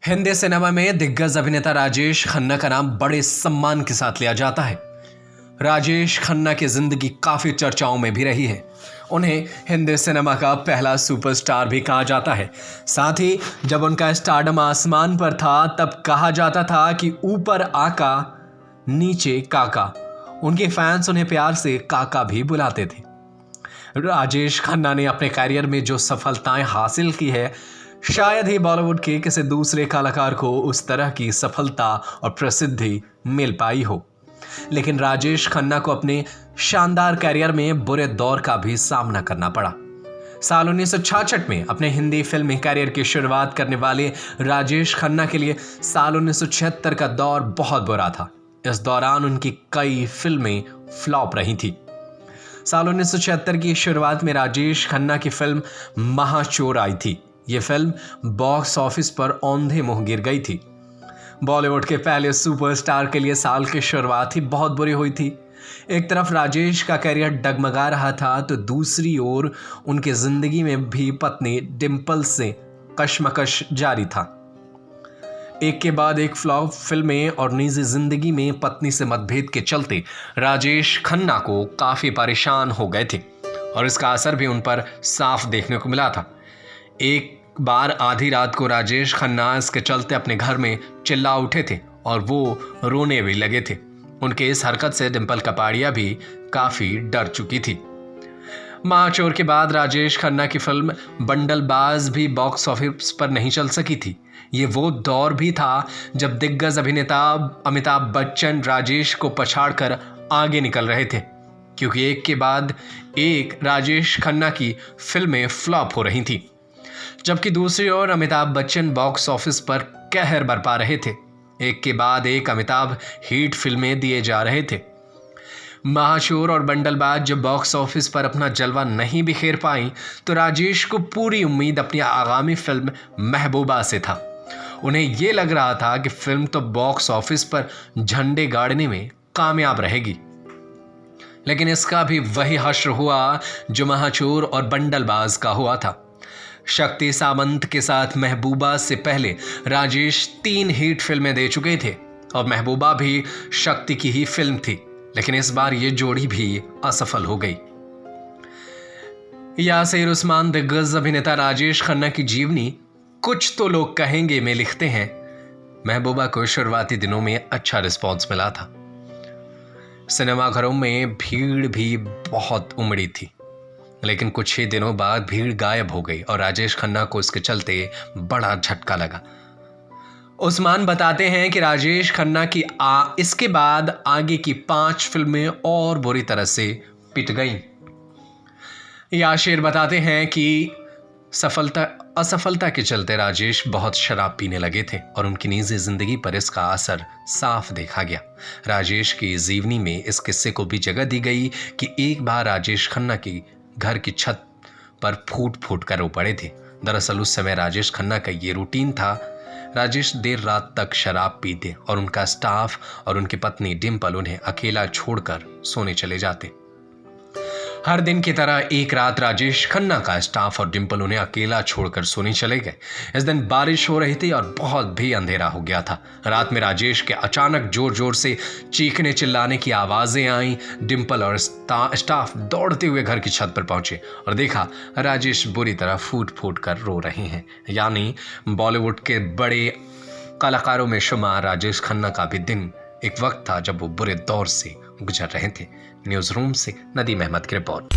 Hindi cinema में दिग्गज अभिनेता राजेश खन्ना का नाम बड़े सम्मान के साथ लिया जाता है। राजेश खन्ना की जिंदगी काफी चर्चाओं में भी रही है। उन्हें हिंदी सिनेमा का पहला सुपरस्टार भी कहा जाता है। साथ ही जब उनका स्टारडम आसमान पर था तब कहा जाता था कि ऊपर आका नीचे काका। उनके फैंस उन्हें प्यार से काका भी बुलाते थे। राजेश खन्ना ने अपने करियर में जो सफलताएं हासिल की है, शायद ही बॉलीवुड के किसी दूसरे कलाकार को उस तरह की सफलता और प्रसिद्धि मिल पाई हो। लेकिन राजेश खन्ना को अपने शानदार करियर में बुरे दौर का भी सामना करना पड़ा। साल 1966 में अपने हिंदी फिल्मी करियर की शुरुआत करने वाले राजेश खन्ना के लिए साल 1976 का दौर बहुत बुरा था। इस दौरान उनकी कई फिल्में फ्लॉप रही थी। साल 1976 की शुरुआत में राजेश खन्ना की फिल्म महाचोर आई थी। ये फिल्म बॉक्स ऑफिस पर औंधे मुंह गिर गई थी। बॉलीवुड के पहले सुपरस्टार के लिए साल की शुरुआत ही बहुत बुरी हुई थी। एक तरफ राजेश का करियर डगमगा रहा था तो दूसरी ओर उनकी जिंदगी में भी पत्नी डिंपल से कशमकश जारी था। एक के बाद एक फ्लॉप फिल्में और निजी जिंदगी में पत्नी से मतभेद के चलते राजेश खन्ना को काफी परेशान हो गए थे और इसका असर भी उन पर साफ देखने को मिला था। एक बार आधी रात को राजेश खन्ना इसके चलते अपने घर में चिल्ला उठे थे और वो रोने भी लगे थे। उनके इस हरकत से डिंपल कपाड़िया भी काफी डर चुकी थी। महाचोर के बाद राजेश खन्ना की फिल्म बंडलबाज भी बॉक्स ऑफिस पर नहीं चल सकी थी। ये वो दौर भी था जब दिग्गज अभिनेता अमिताभ बच्चन राजेश को पछाड़कर आगे निकल रहे थे, क्योंकि एक के बाद एक राजेश खन्ना की फिल्में फ्लॉप हो रही थी, जबकि दूसरी ओर अमिताभ बच्चन बॉक्स ऑफिस पर कहर बरपा रहे थे। एक के बाद एक अमिताभ हिट फिल्में दिए जा रहे थे। महाचोर और बंडलबाज जब बॉक्स ऑफिस पर अपना जलवा नहीं बिखेर पाई तो राजेश को पूरी उम्मीद अपनी आगामी फिल्म महबूबा से था। उन्हें यह लग रहा था कि फिल्म तो बॉक्स ऑफिस पर झंडे गाड़ने में कामयाब रहेगी, लेकिन इसका भी वही हश्र हुआ जो महाचोर और बंडलबाज का हुआ था। शक्ति सामंत के साथ महबूबा से पहले राजेश 3 हिट फिल्में दे चुके थे और महबूबा भी शक्ति की ही फिल्म थी, लेकिन इस बार ये जोड़ी भी असफल हो गई। यासिर उस्मान दिग्गज अभिनेता राजेश खन्ना की जीवनी कुछ तो लोग कहेंगे में लिखते हैं, महबूबा को शुरुआती दिनों में अच्छा रिस्पॉन्स मिला था। सिनेमाघरों में भीड़ भी बहुत उमड़ी थी, लेकिन कुछ ही दिनों बाद भीड़ गायब हो गई और राजेश खन्ना को इसके चलते बड़ा झटका लगा। उस्मान बताते हैं कि राजेश खन्ना की इसके बाद आगे की 5 फिल्में और बुरी तरह से पिट गईं। याशिर बताते हैं कि असफलता के चलते राजेश बहुत शराब पीने लगे थे और उनकी निजी जिंदगी पर इसका असर साफ देखा गया। राजेश की जीवनी में इस किस्से को भी जगह दी गई कि एक बार राजेश खन्ना की घर की छत पर फूट फूट कर रो पड़े थे। दरअसल उस समय राजेश खन्ना का ये रूटीन था। राजेश देर रात तक शराब पीते और उनका स्टाफ और उनकी पत्नी डिंपल उन्हें अकेला छोड़कर सोने चले जाते। हर दिन की तरह एक रात राजेश खन्ना का स्टाफ और डिंपल उन्हें अकेला छोड़कर सोने चले गए। इस दिन बारिश हो रही थी और बहुत भी अंधेरा हो गया था। रात में राजेश के अचानक जोर जोर से चीखने चिल्लाने की आवाजें आईं। डिंपल और स्टाफ दौड़ते हुए घर की छत पर पहुंचे और देखा राजेश बुरी तरह फूट फूट कर रो रहे हैं। यानी बॉलीवुड के बड़े कलाकारों में शुमार राजेश खन्ना का भी दिन एक वक्त था जब वो बुरे दौर से गुजर रहे थे। न्यूज़ रूम से नदीम अहमद की रिपोर्ट।